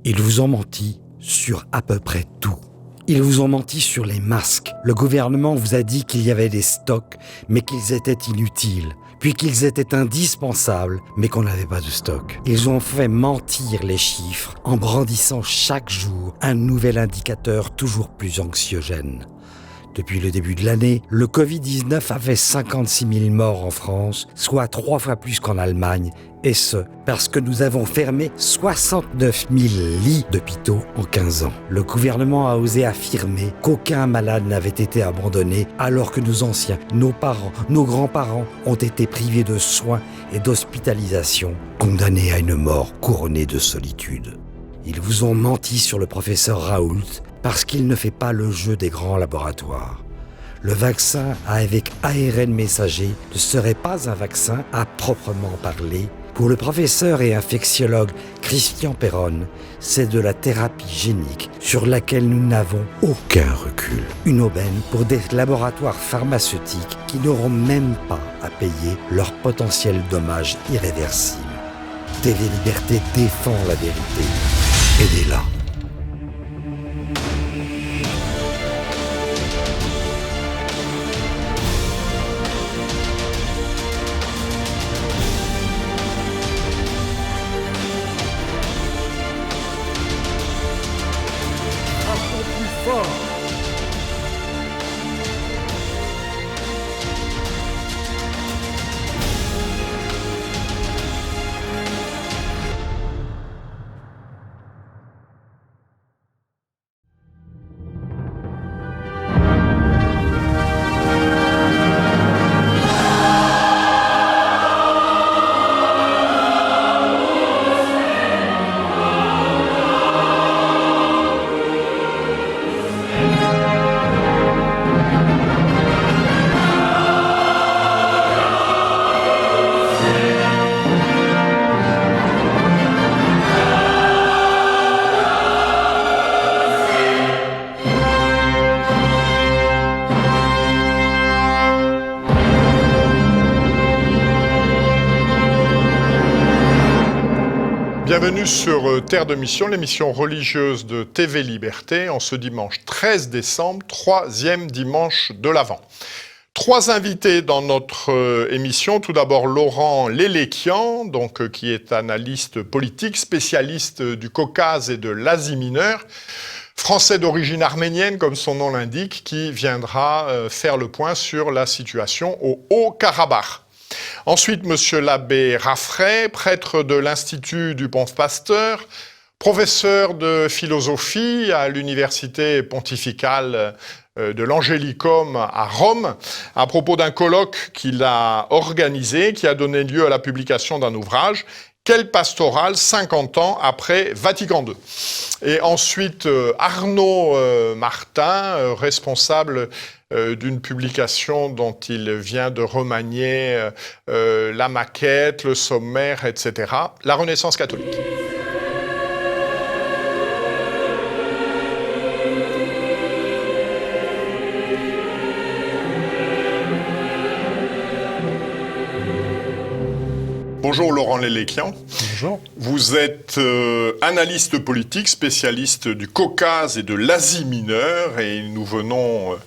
Ils vous ont menti sur à peu près tout. Ils vous ont menti sur les masques. Le gouvernement vous a dit qu'il y avait des stocks, mais qu'ils étaient inutiles. Puis qu'ils étaient indispensables, mais qu'on n'avait pas de stock. Ils ont fait mentir les chiffres en brandissant chaque jour un nouvel indicateur toujours plus anxiogène. Depuis le début de l'année, le Covid-19 a fait 56 000 morts en France, soit 3 fois plus qu'en Allemagne, et ce, parce que nous avons fermé 69 000 lits d'hôpitaux en 15 ans. Le gouvernement a osé affirmer qu'aucun malade n'avait été abandonné, alors que nos anciens, nos parents, nos grands-parents ont été privés de soins et d'hospitalisation, condamnés à une mort couronnée de solitude. Ils vous ont menti sur le professeur Raoult, parce qu'il ne fait pas le jeu des grands laboratoires. Le vaccin avec ARN messager ne serait pas un vaccin à proprement parler. Pour le professeur et infectiologue Christian Perron, c'est de la thérapie génique sur laquelle nous n'avons aucun recul. Une aubaine pour des laboratoires pharmaceutiques qui n'auront même pas à payer leurs potentiels dommages irréversibles. TV Liberté défend la vérité. Aidez-la. Bienvenue sur Terre de Mission, l'émission religieuse de TV Liberté, en ce dimanche 13 décembre, 3e dimanche de l'Avent. 3 invités dans notre émission. Tout d'abord Laurent Lélékian, qui est analyste politique, spécialiste du Caucase et de l'Asie mineure, français d'origine arménienne, comme son nom l'indique, qui viendra faire le point sur la situation au Haut-Karabakh. Ensuite, monsieur l'abbé Raffray, prêtre de l'Institut du Bon Pasteur, professeur de philosophie à l'université pontificale de l'Angélicum à Rome, à propos d'un colloque qu'il a organisé, qui a donné lieu à la publication d'un ouvrage, Quelle pastorale 50 ans après Vatican II. Et ensuite, Arnaud Martin, responsable d'une publication dont il vient de remanier la maquette, le sommaire, etc. La Renaissance catholique. Bonjour Laurent Lélékian. Bonjour. Vous êtes analyste politique, spécialiste du Caucase et de l'Asie mineure, et nous venons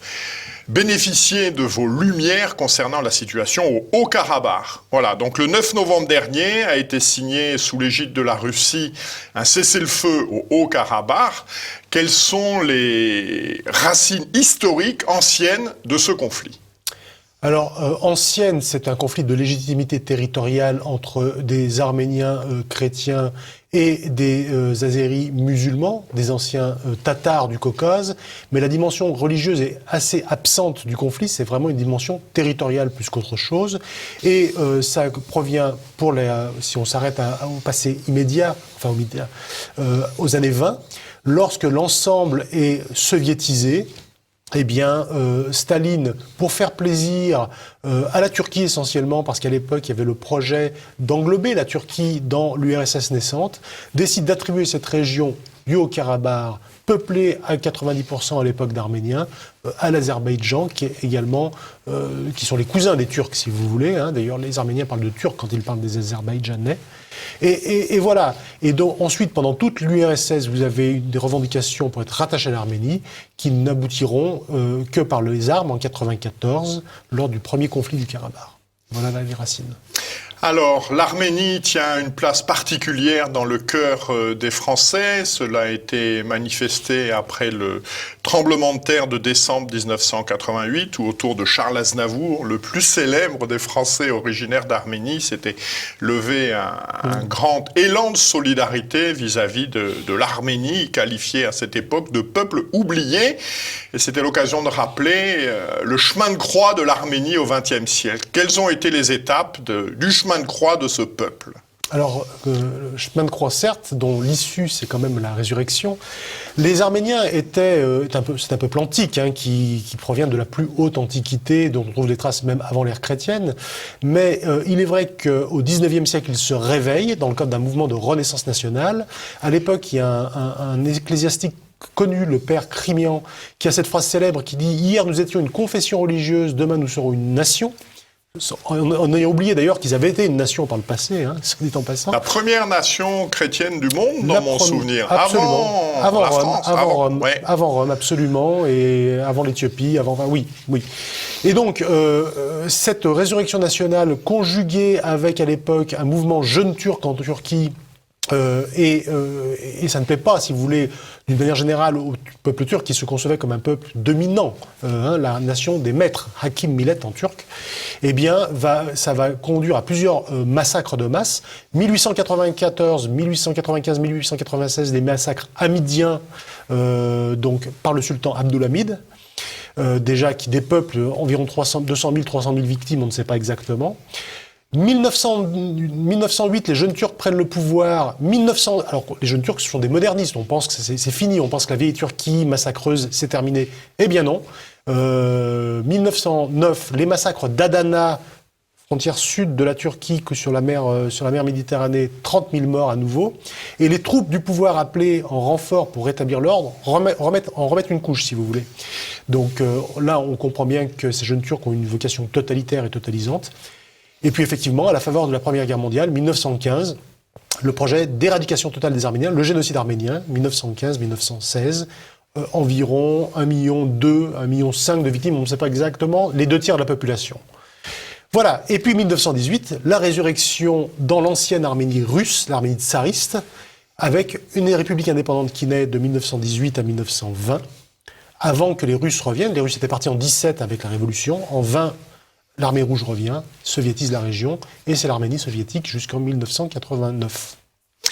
bénéficier de vos lumières concernant la situation au Haut-Karabakh. Voilà, donc le 9 novembre dernier a été signé sous l'égide de la Russie un cessez-le-feu au Haut-Karabakh. Quelles sont les racines historiques anciennes de ce conflit ? Alors, ancienne, c'est un conflit de légitimité territoriale entre des Arméniens chrétiens et des Azéris musulmans, des anciens Tatars du Caucase. Mais la dimension religieuse est assez absente du conflit, c'est vraiment une dimension territoriale plus qu'autre chose. Et ça provient, si on s'arrête au passé immédiat, aux années 20, lorsque l'ensemble est soviétisé. Eh bien, Staline, pour faire plaisir à la Turquie essentiellement, parce qu'à l'époque, il y avait le projet d'englober la Turquie dans l'URSS naissante, décide d'attribuer cette région du Haut-Karabakh peuplée à 90% à l'époque d'Arméniens, à l'Azerbaïdjan, qui est également, qui sont les cousins des Turcs, si vous voulez. D'ailleurs, les Arméniens parlent de Turcs quand ils parlent des Azerbaïdjanais. Et voilà. Et donc, ensuite, pendant toute l'URSS, vous avez eu des revendications pour être rattachés à l'Arménie, qui n'aboutiront que par les armes en 1994, lors du premier conflit du Karabakh. Voilà les racines. Alors, l'Arménie tient une place particulière dans le cœur des Français. Cela a été manifesté après le tremblement de terre de décembre 1988, où autour de Charles Aznavour, le plus célèbre des Français originaires d'Arménie, s'était levé un grand élan de solidarité vis-à-vis de l'Arménie, qualifiée à cette époque de peuple oublié. Et c'était l'occasion de rappeler le chemin de croix de l'Arménie au XXe siècle. Quelles ont été les étapes du chemin de croix de ce peuple? Alors, le chemin de croix, certes, dont l'issue, c'est quand même la résurrection. Les Arméniens c'est un peuple antique, qui provient de la plus haute antiquité, dont on trouve des traces même avant l'ère chrétienne. Mais il est vrai qu'au XIXe siècle, ils se réveillent dans le cadre d'un mouvement de renaissance nationale. À l'époque, il y a un ecclésiastique connu, le père Crimian, qui a cette phrase célèbre qui dit « Hier, nous étions une confession religieuse, demain, nous serons une nation ». En ayant oublié d'ailleurs qu'ils avaient été une nation par le passé, soit dit en passant. La première nation chrétienne du monde, dans mon souvenir. Absolument. Avant la Rome, France, Rome, ouais. avant Rome, absolument, et avant l'Éthiopie, oui. Et donc, cette résurrection nationale conjuguée avec, à l'époque, un mouvement jeune turc en Turquie, et ça ne plaît pas, si vous voulez, d'une manière générale, au peuple turc qui se concevait comme un peuple dominant, la nation des maîtres, Hakim Millet en turc, eh bien, ça va conduire à plusieurs massacres de masse. 1894, 1895, 1896, des massacres hamidiens, donc par le sultan Abdulhamid, déjà qui dépeuple environ 200 000, 300 000 victimes, on ne sait pas exactement. 1908, les jeunes Turcs prennent le pouvoir. Alors, les jeunes Turcs, ce sont des modernistes. On pense que c'est fini. On pense que la vieille Turquie massacreuse, c'est terminé. Eh bien non. 1909, les massacres d'Adana, frontière sud de la Turquie, que sur la mer Méditerranée, 30 000 morts à nouveau. Et les troupes du pouvoir appelées en renfort pour rétablir l'ordre remettent une couche, si vous voulez. Donc là, on comprend bien que ces jeunes Turcs ont une vocation totalitaire et totalisante. Et puis effectivement, à la faveur de la Première Guerre mondiale, 1915, le projet d'éradication totale des Arméniens, le génocide arménien, 1915-1916, environ 1,2 million, 1,5 million de victimes, on ne sait pas exactement, les 2 tiers de la population. Voilà, et puis 1918, la résurrection dans l'ancienne Arménie russe, l'Arménie tsariste, avec une république indépendante qui naît de 1918 à 1920, avant que les Russes reviennent. Les Russes étaient partis en 17 avec la Révolution, en 20, l'armée rouge revient, soviétise la région, et c'est l'Arménie soviétique jusqu'en 1989.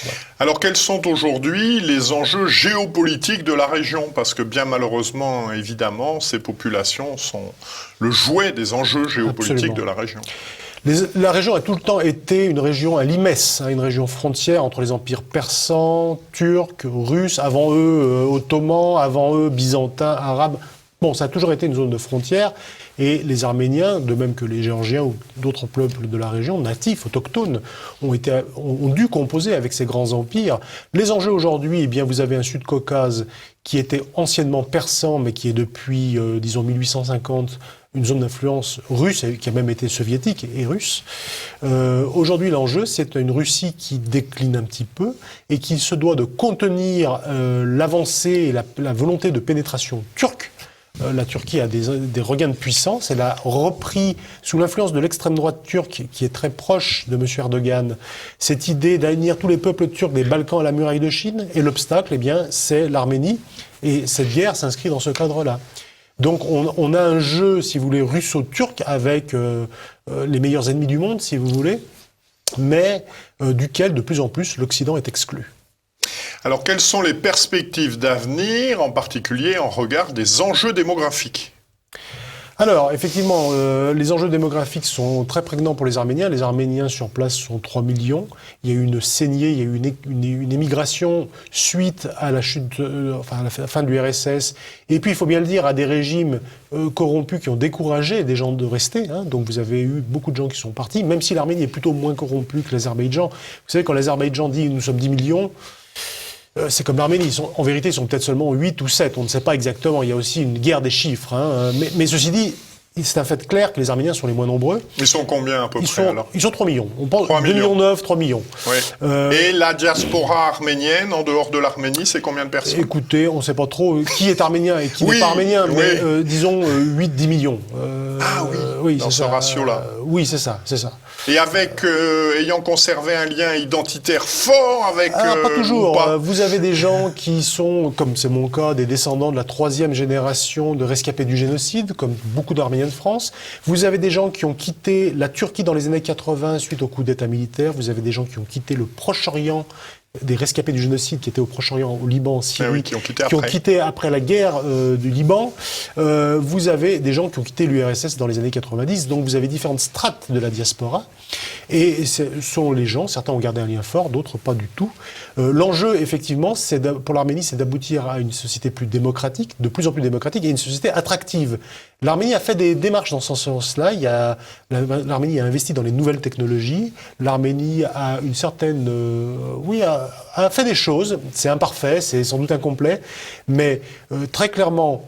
Voilà. Alors, quels sont aujourd'hui les enjeux géopolitiques de la région? Parce que bien malheureusement, évidemment, ces populations sont le jouet des enjeux géopolitiques de la région. La région a tout le temps été une région à limesse, une région frontière entre les empires persans, turcs, russes, avant eux ottomans, avant eux byzantins, arabes. Bon, ça a toujours été une zone de frontière. Et les Arméniens, de même que les Géorgiens ou d'autres peuples de la région, natifs, autochtones, ont dû composer avec ces grands empires. Les enjeux aujourd'hui, eh bien, vous avez un Sud-Caucase qui était anciennement persan, mais qui est depuis, disons, 1850, une zone d'influence russe, et qui a même été soviétique et russe. Aujourd'hui, l'enjeu, c'est une Russie qui décline un petit peu et qui se doit de contenir l'avancée et la volonté de pénétration turque. La Turquie a des regains de puissance. Elle a repris, sous l'influence de l'extrême droite turque, qui est très proche de M. Erdogan, cette idée d'unir tous les peuples turcs des Balkans à la muraille de Chine. Et l'obstacle, eh bien, c'est l'Arménie. Et cette guerre s'inscrit dans ce cadre-là. Donc on a un jeu, si vous voulez, russo-turc avec les meilleurs ennemis du monde, si vous voulez, mais duquel, de plus en plus, l'Occident est exclu. Alors, quelles sont les perspectives d'avenir, en particulier en regard des enjeux démographiques? Alors, effectivement, les enjeux démographiques sont très prégnants pour les Arméniens. Les Arméniens sur place sont 3 millions. Il y a eu une saignée, il y a eu une émigration suite à la chute, à la fin de l'URSS. Et puis, il faut bien le dire, à des régimes corrompus qui ont découragé des gens de rester. Donc, vous avez eu beaucoup de gens qui sont partis, même si l'Arménie est plutôt moins corrompue que l'Azerbaïdjan. Vous savez, quand l'Azerbaïdjan dit « nous sommes 10 millions », C'est comme l'Arménie. En vérité, ils sont peut-être seulement 8 ou 7. On ne sait pas exactement. Il y a aussi une guerre des chiffres. Hein. Mais ceci dit, c'est un fait clair que les Arméniens sont les moins nombreux. Ils sont combien à peu près alors ? Ils sont 3 millions. On pense 3 2,9 millions, 3 millions. Oui. Et la diaspora arménienne, en dehors de l'Arménie, c'est combien de personnes ? Écoutez, on ne sait pas trop qui est arménien et qui n'est pas arménien, mais disons 8-10 millions. Oui, dans ce ratio-là. Oui, c'est ça. Et ayant conservé un lien identitaire fort avec... pas toujours. Pas. Vous avez des gens qui sont, comme c'est mon cas, des descendants de la 3e génération de rescapés du génocide, comme beaucoup d'Arméniens de France. Vous avez des gens qui ont quitté la Turquie dans les années 80 suite au coup d'État militaire. Vous avez des gens qui ont quitté le Proche-Orient, des rescapés du génocide qui étaient au Proche-Orient, au Liban, en Syrie, qui ont quitté après la guerre du Liban. Vous avez des gens qui ont quitté l'URSS dans les années 90. Donc vous avez différentes strates de la diaspora. Et ce sont les gens, certains ont gardé un lien fort, d'autres pas du tout. L'enjeu, effectivement, pour l'Arménie, c'est d'aboutir à une société plus démocratique, de plus en plus démocratique, et une société attractive. L'Arménie a fait des démarches dans ce sens-là. L'Arménie a investi dans les nouvelles technologies. L'Arménie a une certaine... a fait des choses. C'est imparfait, c'est sans doute incomplet. Mais très clairement,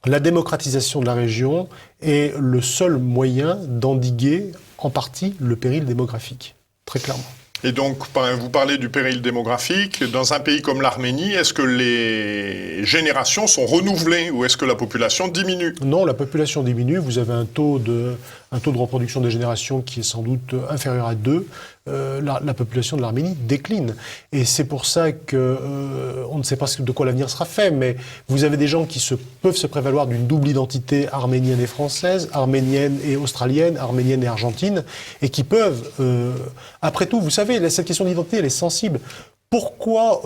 la démocratisation de la région est le seul moyen d'endiguer en partie le péril démographique, très clairement. Et donc, vous parlez du péril démographique. Dans un pays comme l'Arménie, est-ce que les générations sont renouvelées ou est-ce que la population diminue ? Non, la population diminue. Vous avez un taux de reproduction des générations qui est sans doute inférieur à 2. La population de l'Arménie décline. Et c'est pour ça que on ne sait pas de quoi l'avenir sera fait, mais vous avez des gens qui peuvent se prévaloir d'une double identité arménienne et française, arménienne et australienne, arménienne et argentine, et qui peuvent, après tout, vous savez, cette question d'identité, elle est sensible. Pourquoi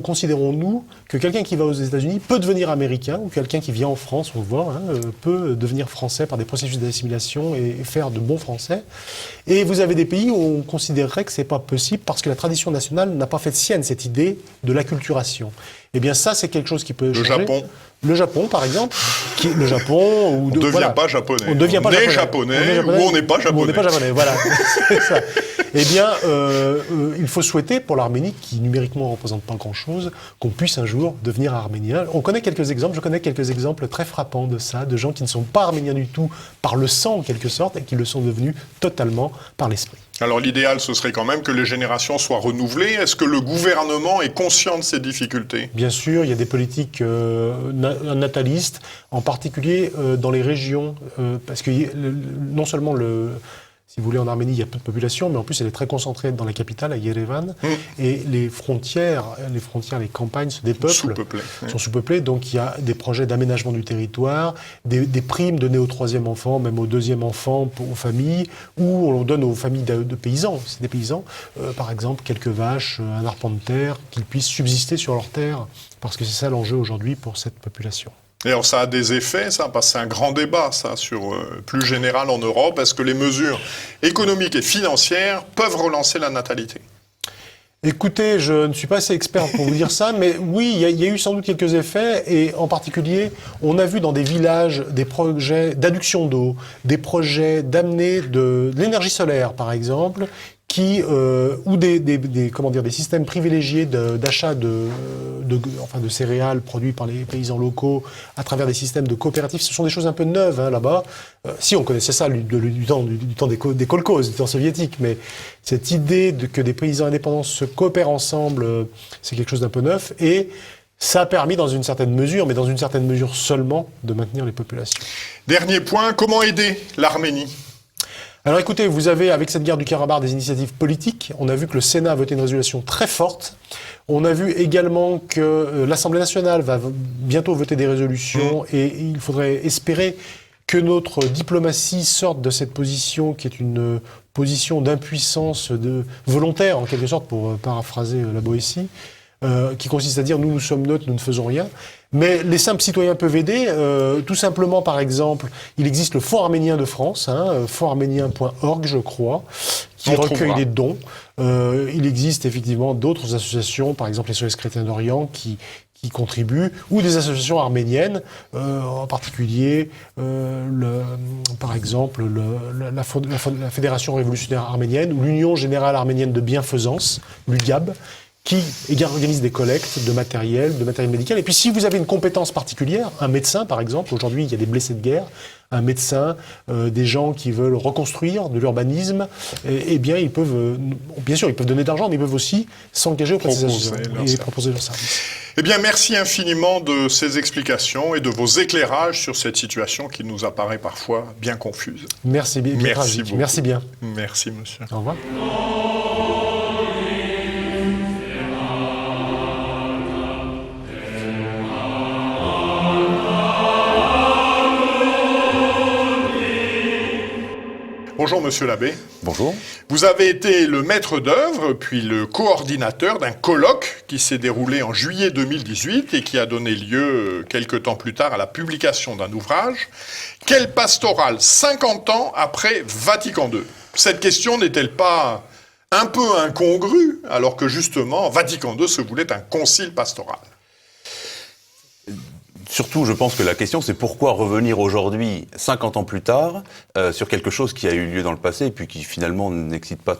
considérons-nous que quelqu'un qui va aux États-Unis peut devenir américain, ou quelqu'un qui vient en France, on le voit, peut devenir français par des processus d'assimilation et faire de bons Français. Et vous avez des pays où on considérerait que c'est pas possible parce que la tradition nationale n'a pas fait sienne cette idée de l'acculturation. Eh bien ça, c'est quelque chose qui peut changer. Le Japon, par exemple. On ne devient pas japonais. On est japonais ou on n'est pas japonais. On n'est pas japonais, voilà. C'est ça. Eh bien, il faut souhaiter pour l'Arménie, qui numériquement ne représente pas grand-chose, qu'on puisse un jour devenir arménien. Je connais quelques exemples très frappants de ça, de gens qui ne sont pas arméniens du tout par le sang, en quelque sorte, et qui le sont devenus totalement par l'esprit. Alors l'idéal, ce serait quand même que les générations soient renouvelées. Est-ce que le gouvernement est conscient de ces difficultés ? Bien sûr, il y a des politiques natalistes, en particulier dans les régions, parce que non seulement si vous voulez, en Arménie, il y a peu de population, mais en plus, elle est très concentrée dans la capitale, à Yerevan. Et les frontières, les campagnes se dépeuplent, sont sous-peuplées. Donc, il y a des projets d'aménagement du territoire, des primes données au 3e enfant, même au 2e enfant aux familles, ou on donne aux familles de paysans. C'est des paysans, par exemple, quelques vaches, un arpent de terre, qu'ils puissent subsister sur leur terre, parce que c'est ça l'enjeu aujourd'hui pour cette population. Et alors ça a des effets, ça, parce que c'est un grand débat, ça, plus général en Europe. Est-ce que les mesures économiques et financières peuvent relancer la natalité ? Écoutez, je ne suis pas assez expert pour vous dire ça, mais oui, il y a eu sans doute quelques effets, et en particulier, on a vu dans des villages des projets d'adduction d'eau, des projets d'amener de l'énergie solaire, par exemple, ou des systèmes privilégiés d'achat de céréales produits par les paysans locaux à travers des systèmes de coopératives. Ce sont des choses un peu neuves là-bas. Si on connaissait ça du temps des kolkhozes, du temps soviétique, mais cette idée que des paysans indépendants se coopèrent ensemble, c'est quelque chose d'un peu neuf, et ça a permis dans une certaine mesure, mais dans une certaine mesure seulement, de maintenir les populations. Dernier point, comment aider l'Arménie ? Alors écoutez, vous avez avec cette guerre du Karabakh des initiatives politiques. On a vu que le Sénat a voté une résolution très forte. On a vu également que l'Assemblée nationale va bientôt voter des résolutions et il faudrait espérer que notre diplomatie sorte de cette position qui est une position d'impuissance volontaire en quelque sorte, pour paraphraser la Boétie, qui consiste à dire nous sommes neutres, nous ne faisons rien. Mais les simples citoyens peuvent aider. Tout simplement, par exemple, il existe le Fonds arménien de France, fondsarménien.org, je crois, qui recueille des dons. Il existe effectivement d'autres associations, par exemple les SOS Chrétiens d'Orient, qui contribuent, ou des associations arméniennes, en particulier, par exemple, la Fédération révolutionnaire arménienne, ou l'Union générale arménienne de bienfaisance, l'UGAB, qui organise des collectes de matériel médical. Et puis si vous avez une compétence particulière, un médecin par exemple, aujourd'hui il y a des blessés de guerre, un médecin, des gens qui veulent reconstruire de l'urbanisme, eh bien ils peuvent, bien sûr ils peuvent donner de l'argent, mais ils peuvent aussi s'engager auprès de ces associations et proposer leurs services. Eh bien, merci infiniment de ces explications et de vos éclairages sur cette situation qui nous apparaît parfois bien confuse. Merci bien. Merci beaucoup. Merci bien. Merci, monsieur. Au revoir. Bonjour, monsieur l'abbé. Bonjour. Vous avez été le maître d'œuvre, puis le coordinateur d'un colloque qui s'est déroulé en juillet 2018 et qui a donné lieu, quelque temps plus tard, à la publication d'un ouvrage. Quelle pastorale 50 ans après Vatican II? Cette question n'est-elle pas un peu incongrue, alors que justement, Vatican II se voulait un concile pastoral? Surtout, je pense que la question, c'est pourquoi revenir aujourd'hui, 50 ans plus tard, sur quelque chose qui a eu lieu dans le passé et puis qui finalement n'excite pas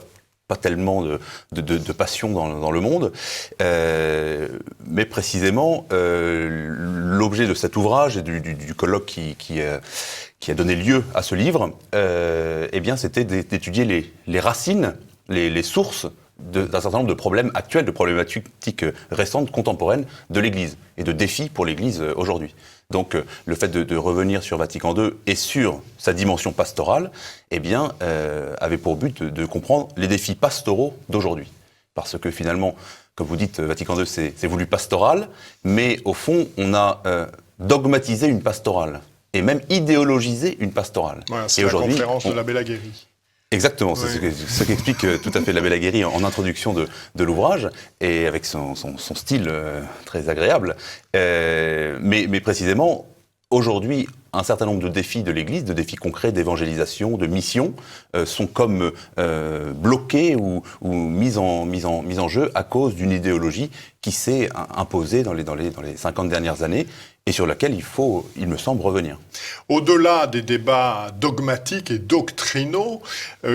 tellement de passion dans le monde. Mais précisément, l'objet de cet ouvrage et du colloque qui a donné lieu à ce livre, eh bien, c'était d'étudier les racines, les sources d'un certain nombre de problèmes actuels, de problématiques récentes, contemporaines de l'Église et de défis pour l'Église aujourd'hui. Donc le fait de revenir sur Vatican II et sur sa dimension pastorale, eh bien, avait pour but de comprendre les défis pastoraux d'aujourd'hui. Parce que finalement, comme vous dites, Vatican II c'est voulu pastoral, mais au fond, on a dogmatisé une pastorale et même idéologisé une pastorale. Voilà, c'est la conférence de l'abbé Laguérie. Exactement, oui. C'est ce qu'explique tout à fait l'abbé Laguérie en introduction de l'ouvrage, et avec son style très agréable. Mais précisément, aujourd'hui, un certain nombre de défis de l'Église, de défis concrets d'évangélisation, de mission, sont comme bloqués ou mis en jeu à cause d'une idéologie qui s'est imposée dans les 50 dernières années, et sur laquelle il me semble, revenir. Au-delà des débats dogmatiques et doctrinaux,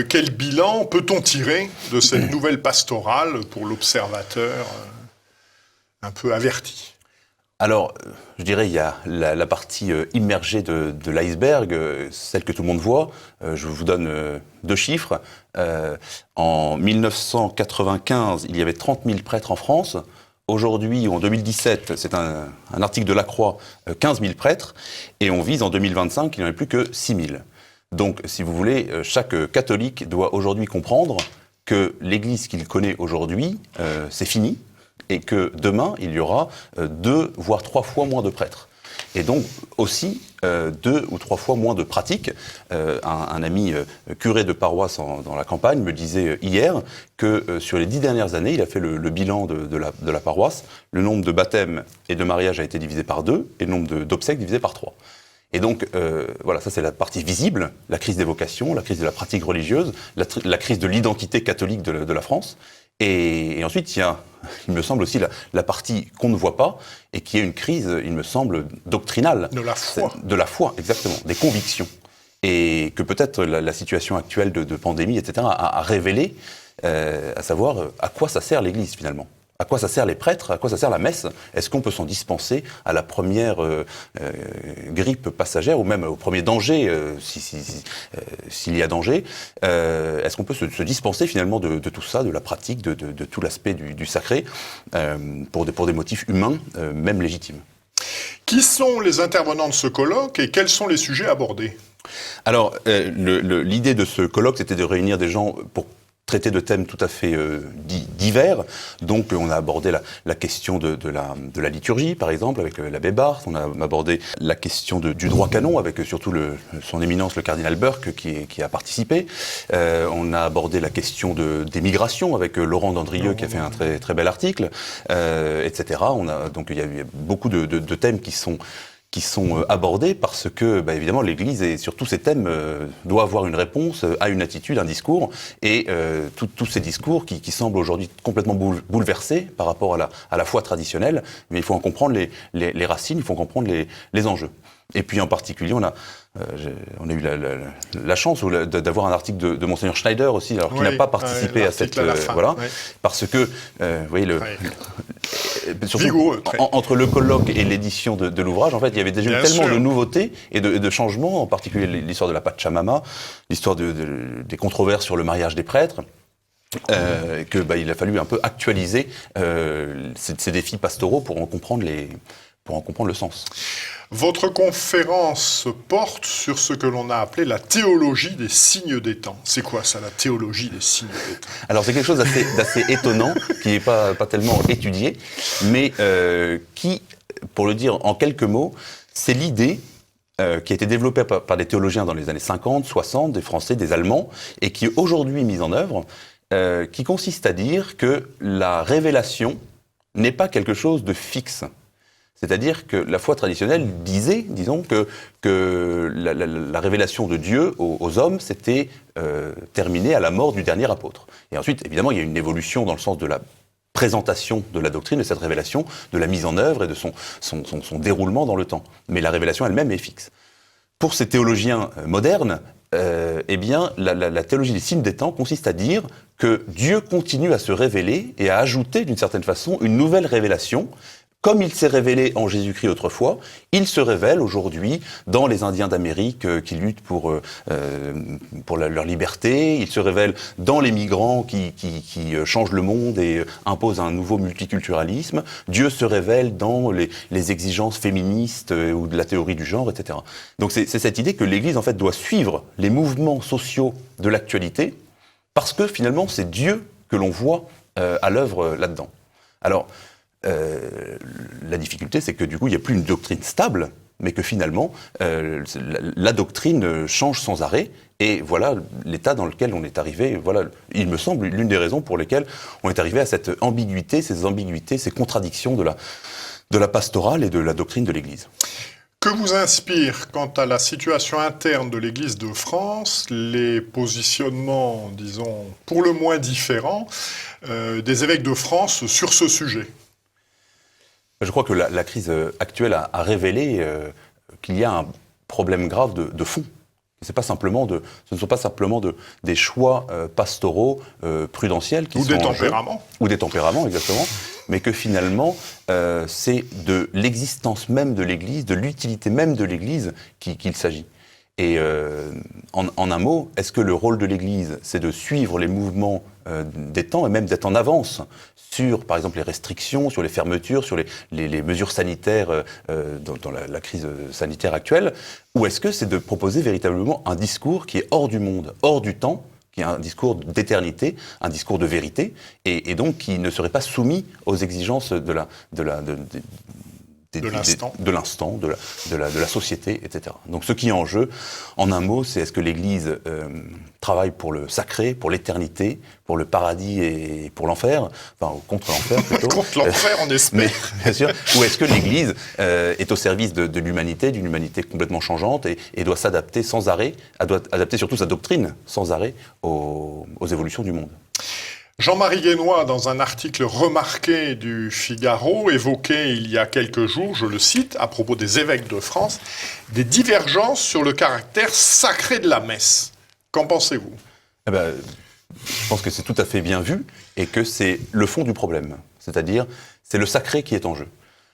quel bilan peut-on tirer de cette nouvelle pastorale pour l'observateur un peu averti? Alors, je dirais, il y a la partie immergée de l'iceberg, celle que tout le monde voit. Je vous donne 2 chiffres. En 1995, il y avait 30 000 prêtres en France. Aujourd'hui, en 2017, c'est un article de La Croix, 15 000 prêtres, et on vise en 2025 qu'il n'y en ait plus que 6 000. Donc, si vous voulez, chaque catholique doit aujourd'hui comprendre que l'Église qu'il connaît aujourd'hui, c'est fini, et que demain, il y aura 2 voire 3 fois moins de prêtres. Et donc aussi 2 ou 3 fois moins de pratiques. Un ami curé de paroisse dans la campagne me disait hier que sur les 10 dernières années, il a fait le bilan de la paroisse. Le nombre de baptêmes et de mariages a été divisé par 2 et le nombre d'obsèques divisé par 3. Et donc, voilà, ça c'est la partie visible, la crise des vocations, la crise de la pratique religieuse, la crise de l'identité catholique de la France. Et ensuite, il y a, il me semble aussi, la partie qu'on ne voit pas, et qui est une crise, il me semble, doctrinale. De la foi. De la foi, exactement, des convictions. Et que peut-être la situation actuelle de pandémie, etc., a révélé, à savoir à quoi ça sert l'Église, finalement. À quoi ça sert les prêtres? À quoi ça sert la messe? Est-ce qu'on peut s'en dispenser à la première grippe passagère, ou même au premier danger, s'il y a danger? Est-ce qu'on peut se dispenser finalement de tout ça, de la pratique, de tout l'aspect du sacré, pour des motifs humains, même légitimes? Qui sont les intervenants de ce colloque et quels sont les sujets abordés? Alors, l'idée de ce colloque, c'était de réunir des gens pour traiter de thèmes tout à fait divers. Donc on a abordé la question de la liturgie, par exemple, avec l'abbé Barthes. On a abordé la question du droit canon, avec surtout son éminence, le cardinal Burke, qui a participé. On a abordé la question des migrations, avec Laurent Dandrieux, qui a fait un très, très bel article, etc. Donc il y a eu beaucoup de thèmes qui sont abordés parce que, évidemment, l'Église, et sur tous ces thèmes, doit avoir une réponse, a une attitude, un discours, et tous ces discours qui semblent aujourd'hui complètement bouleversés par rapport à la foi traditionnelle, mais il faut en comprendre les racines, il faut en comprendre les enjeux. Et puis en particulier, on a eu la chance d'avoir un article de Monseigneur Schneider aussi, alors qu'il n'a pas participé à cette... parce que, vous voyez, surtout, vigoureux, entre le colloque et l'édition de l'ouvrage, en fait, il y avait déjà eu tellement de nouveautés et de changements, en particulier l'histoire de la Pachamama, l'histoire des controverses sur le mariage des prêtres, il a fallu un peu actualiser ces défis pastoraux pour en comprendre le sens. Votre conférence porte sur ce que l'on a appelé la théologie des signes des temps. C'est quoi ça, la théologie des signes des temps? Alors c'est quelque chose d'assez étonnant, qui n'est pas tellement étudié, mais qui, pour le dire en quelques mots, c'est l'idée qui a été développée par des théologiens dans les années 50, 60, des Français, des Allemands, et qui est aujourd'hui mise en œuvre, qui consiste à dire que la révélation n'est pas quelque chose de fixe. C'est-à-dire que la foi traditionnelle disait, disons, que la révélation de Dieu aux hommes s'était terminée à la mort du dernier apôtre. Et ensuite, évidemment, il y a une évolution dans le sens de la présentation de la doctrine, de cette révélation, de la mise en œuvre et de son déroulement dans le temps. Mais la révélation elle-même est fixe. Pour ces théologiens modernes, la théologie des signes des temps consiste à dire que Dieu continue à se révéler et à ajouter, d'une certaine façon, une nouvelle révélation. Comme il s'est révélé en Jésus-Christ autrefois, il se révèle aujourd'hui dans les Indiens d'Amérique qui luttent pour leur liberté, il se révèle dans les migrants qui changent le monde et imposent un nouveau multiculturalisme, Dieu se révèle dans les exigences féministes ou de la théorie du genre, etc. Donc c'est cette idée que l'Église en fait doit suivre les mouvements sociaux de l'actualité, parce que finalement c'est Dieu que l'on voit à l'œuvre là-dedans. Alors, la difficulté, c'est que du coup, il n'y a plus une doctrine stable, mais que finalement, la doctrine change sans arrêt. Et voilà l'état dans lequel on est arrivé. Voilà, il me semble, l'une des raisons pour lesquelles on est arrivé à cette ambiguïté, ces contradictions de la pastorale et de la doctrine de l'Église. Que vous inspire, quant à la situation interne de l'Église de France, les positionnements, disons, pour le moins différents, des évêques de France sur ce sujet ? Je crois que la crise actuelle a révélé qu'il y a un problème grave de fond. Ce ne sont pas simplement des choix pastoraux, prudentiels. Ou des tempéraments. Ou des tempéraments, exactement. Mais que finalement, c'est de l'existence même de l'Église, de l'utilité même de l'Église qu'il s'agit. Et en un mot, est-ce que le rôle de l'Église, c'est de suivre les mouvements des temps et même d'être en avance sur, par exemple, les restrictions, sur les fermetures, sur les mesures sanitaires dans la crise sanitaire actuelle, ou est-ce que c'est de proposer véritablement un discours qui est hors du monde, hors du temps, qui est un discours d'éternité, un discours de vérité, et donc qui ne serait pas soumis aux exigences de l'instant, de la société, etc. Donc ce qui est en jeu, en un mot, c'est est-ce que l'Église travaille pour le sacré, pour l'éternité, pour le paradis et pour l'enfer, enfin contre l'enfer plutôt. Contre l'enfer, on espère. Mais, bien sûr. Ou est-ce que l'Église est au service de l'humanité, d'une humanité complètement changeante et doit s'adapter sans arrêt, doit adapter surtout sa doctrine sans arrêt aux évolutions du monde. Jean-Marie Guénois, dans un article remarqué du Figaro, évoquait il y a quelques jours, je le cite, à propos des évêques de France, des divergences sur le caractère sacré de la messe. Qu'en pensez-vous ? Je pense que c'est tout à fait bien vu et que c'est le fond du problème. C'est-à-dire, c'est le sacré qui est en jeu.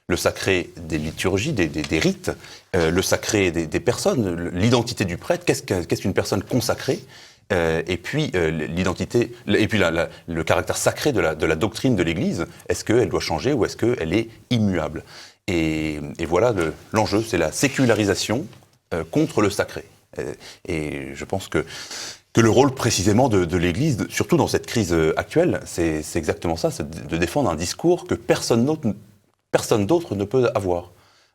Le sacré des liturgies, des rites, le sacré des personnes, l'identité du prêtre, qu'est-ce qu'une personne consacrée ? Et puis l'identité, et puis le caractère sacré de la doctrine de l'Église, est-ce qu'elle doit changer ou est-ce qu'elle est immuable ? Et voilà l'enjeu, c'est la sécularisation contre le sacré. Et je pense que le rôle précisément de l'Église, surtout dans cette crise actuelle, c'est exactement ça, c'est de défendre un discours que personne d'autre ne peut avoir.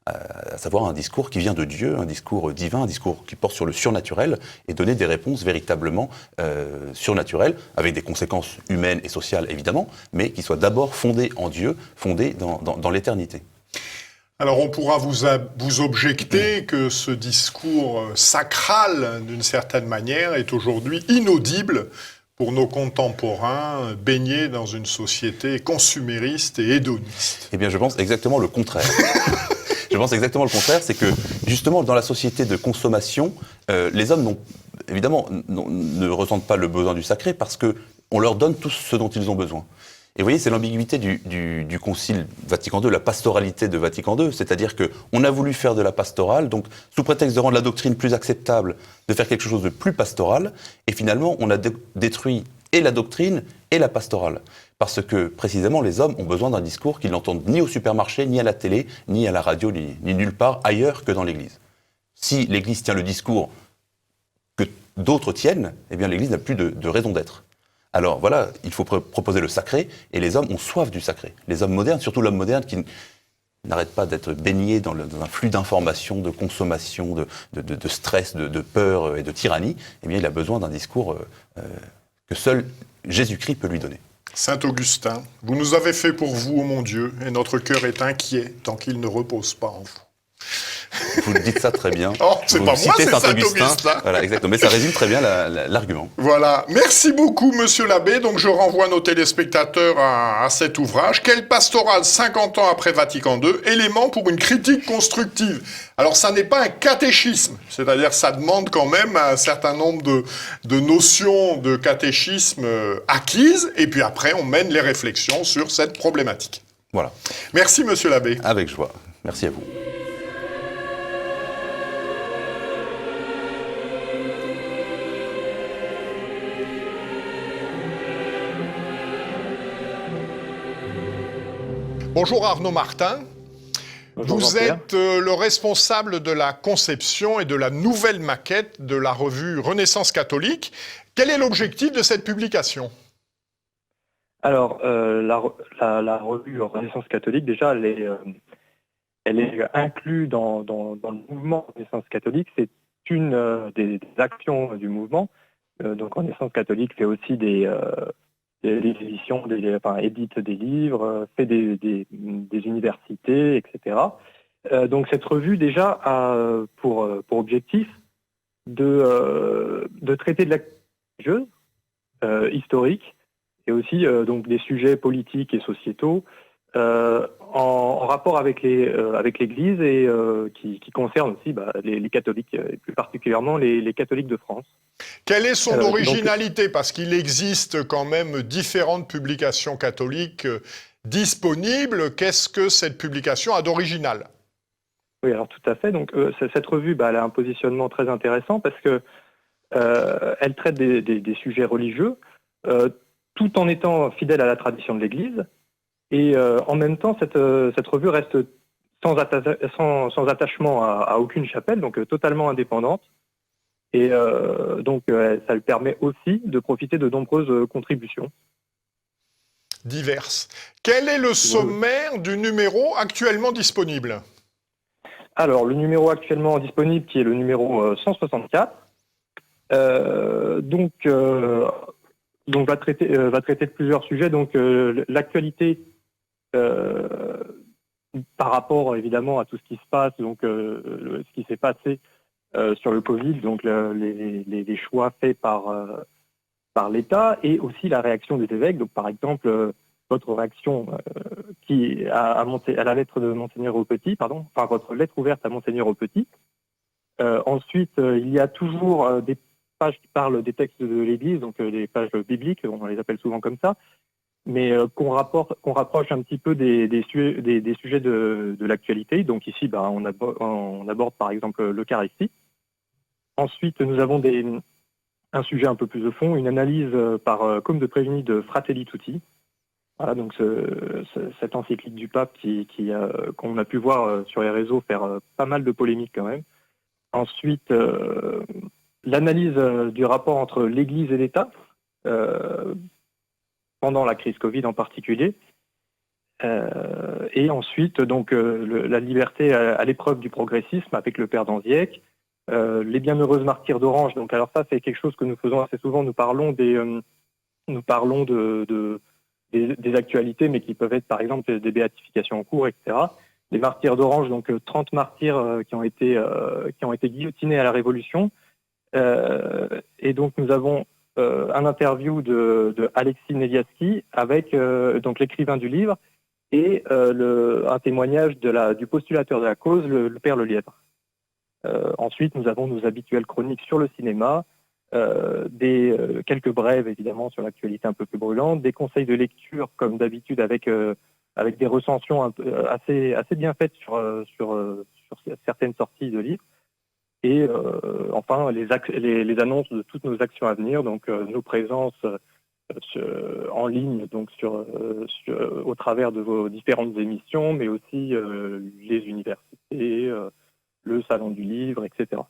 À savoir un discours qui vient de Dieu, un discours divin, un discours qui porte sur le surnaturel et donner des réponses véritablement surnaturelles, avec des conséquences humaines et sociales évidemment, mais qui soient d'abord fondées en Dieu, fondées dans l'éternité. Alors on pourra vous objecter que ce discours sacral, d'une certaine manière, est aujourd'hui inaudible pour nos contemporains baignés dans une société consumériste et hédoniste. Eh bien je pense exactement le contraire. Je pense exactement le contraire, c'est que justement, dans la société de consommation, les hommes évidemment ne ressentent pas le besoin du sacré parce qu'on leur donne tout ce dont ils ont besoin. Et vous voyez, c'est l'ambiguïté du Concile Vatican II, la pastoralité de Vatican II, c'est-à-dire qu'on a voulu faire de la pastorale, donc sous prétexte de rendre la doctrine plus acceptable, de faire quelque chose de plus pastoral, et finalement on a détruit et la doctrine et la pastorale. Parce que, précisément, les hommes ont besoin d'un discours qu'ils n'entendent ni au supermarché, ni à la télé, ni à la radio, ni nulle part ailleurs que dans l'Église. Si l'Église tient le discours que d'autres tiennent, eh bien l'Église n'a plus de raison d'être. Alors voilà, il faut proposer le sacré, et les hommes ont soif du sacré. Les hommes modernes, surtout l'homme moderne qui n'arrête pas d'être baigné dans un flux d'informations, de consommation, de stress, de peur et de tyrannie, eh bien il a besoin d'un discours que seul Jésus-Christ peut lui donner. Saint Augustin, vous nous avez fait pour vous, ô mon Dieu, et notre cœur est inquiet tant qu'il ne repose pas en vous. Vous dites ça très bien. Oh, c'est vous pas moi, citez c'est Saint-Augustin. Saint-Augustin. Voilà, exactement. Mais ça résume très bien l'argument. Voilà. Merci beaucoup, monsieur l'abbé. Donc, je renvoie nos téléspectateurs à cet ouvrage. Quelle pastorale 50 ans après Vatican II, élément pour une critique constructive. Alors, ça n'est pas un catéchisme. C'est-à-dire, ça demande quand même un certain nombre de notions de catéchisme acquises. Et puis après, on mène les réflexions sur cette problématique. Voilà. Merci, monsieur l'abbé. Avec joie. Merci à vous. Bonjour Arnaud Martin. Bonjour Vous Jean-Pierre. êtes le responsable de la conception et de la nouvelle maquette de la revue Renaissance catholique. Quel est l'objectif de cette publication ? Alors, la revue Renaissance catholique, déjà, elle est inclue dans le mouvement Renaissance catholique. C'est une des actions du mouvement. Donc, Renaissance catholique fait aussi des éditions, édite des livres, fait des universités, etc. Donc, cette revue, déjà, a pour objectif de traiter de la religieuse, historique, et aussi donc des sujets politiques et sociétaux en rapport avec l'Église et qui concernent aussi les catholiques, et plus particulièrement les catholiques de France. Quelle est son originalité ? Parce qu'il existe quand même différentes publications catholiques disponibles. Qu'est-ce que cette publication a d'original ? Oui, alors tout à fait. Donc cette revue, elle a un positionnement très intéressant parce que elle traite des sujets religieux, tout en étant fidèle à la tradition de l'Église. Et en même temps, cette revue reste sans attachement à aucune chapelle, donc totalement indépendante. Et donc, ça lui permet aussi de profiter de nombreuses contributions. Diverses. Quel est le sommaire du numéro actuellement disponible ? Alors, le numéro actuellement disponible, qui est le numéro 164, donc va traiter de plusieurs sujets. Donc, l'actualité par rapport, évidemment, à tout ce qui se passe, donc ce qui s'est passé sur le Covid, donc les choix faits par l'État et aussi la réaction des évêques. Donc, par exemple, votre réaction à la lettre de Monseigneur au Petit, votre lettre ouverte à Monseigneur au Petit. Ensuite, il y a toujours des pages qui parlent des textes de l'Église, donc des pages bibliques, on les appelle souvent comme ça, mais qu'on rapproche un petit peu des sujets de l'actualité. Donc ici, on aborde par exemple l'Eucharistie. Ensuite, nous avons un sujet un peu plus de fond, une analyse par Côme de Préveni de Fratelli Tutti. Voilà, donc cette encyclique du pape qu'on a pu voir sur les réseaux faire pas mal de polémiques quand même. Ensuite, l'analyse du rapport entre l'Église et l'État, pendant la crise Covid en particulier. Et ensuite, donc, la liberté à l'épreuve du progressisme avec le père d'Anziec, les bienheureuses martyrs d'Orange. Donc, alors ça, c'est quelque chose que nous faisons assez souvent. Nous parlons des actualités, mais qui peuvent être, par exemple, des béatifications en cours, etc. Les martyrs d'Orange, donc 30 martyrs qui ont été guillotinés à la Révolution. Et donc, nous avons un interview de Alexis Neliaski avec donc l'écrivain du livre et un témoignage du postulateur de la cause, le père Lelièvre. Ensuite, nous avons nos habituelles chroniques sur le cinéma, quelques brèves évidemment sur l'actualité un peu plus brûlante, des conseils de lecture comme d'habitude avec des recensions assez bien faites sur certaines sorties de livres. Et enfin, les annonces de toutes nos actions à venir, donc nos présences en ligne, donc au travers de vos différentes émissions, mais aussi les universités, le salon du livre, etc.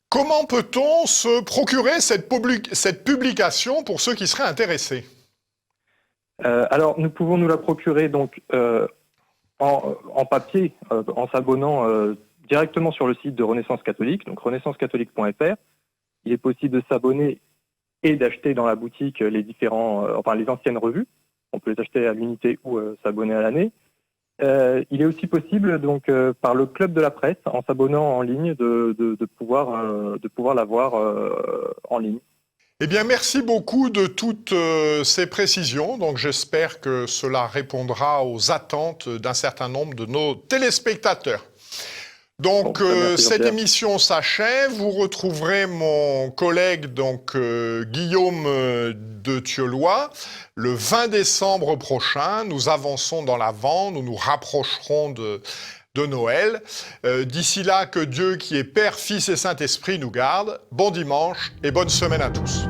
Comment peut-on se procurer cette publication pour ceux qui seraient intéressés? Alors, nous pouvons nous la procurer donc en papier, en s'abonnant directement sur le site de Renaissance Catholique, donc renaissancecatholique.fr. Il est possible de s'abonner et d'acheter dans la boutique les anciennes revues. On peut les acheter à l'unité ou s'abonner à l'année. Il est aussi possible donc par le club de la presse, en s'abonnant en ligne, de pouvoir l'avoir en ligne. Eh bien, merci beaucoup de toutes ces précisions. Donc, j'espère que cela répondra aux attentes d'un certain nombre de nos téléspectateurs. Donc, cette émission s'achève. Vous retrouverez mon collègue, Guillaume de Thieulois, le 20 décembre prochain. Nous avançons dans l'Avent, nous nous rapprocherons de Noël. D'ici là, que Dieu, qui est Père, Fils et Saint-Esprit, nous garde. Bon dimanche et bonne semaine à tous.